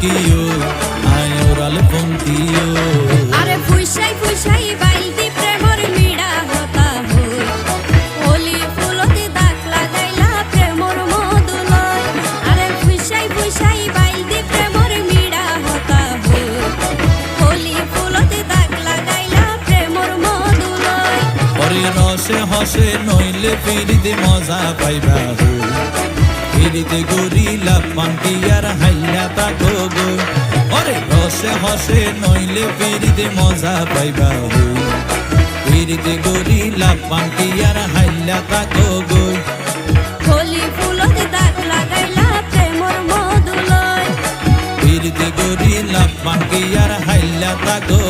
কিও আয়োরাল পন্থিও আরে ফুইসাই ফুইসাই বাইলতি প্রেমর মিড়া হতা হই হোলি ফুলতে দাগ লাগাইলা প্রেমর মধুলয় আরে ফুইসাই ফুইসাই বাইলতি প্রেমর মিড়া হতা হই হোলি ফুলতে দাগ লাগাইলা প্রেমর মধুলয় ওরে রসে হসে নইলে ফিরিতে মজা পাইবা হো ফিরিতে গরিলা পান্টিয়ার হাইলা তাকো গো ওরে রসে হসে নইলে ফিরিতে মজা পাইবা হো ফিরিতে গরিলা পান্টিয়ার হাইলা তাকো গো হোলি ফুলতে দাগ লাগাইলা প্রেমর মধুলয় ফিরিতে গরিলা পান্টিয়ার হাইলা তাকো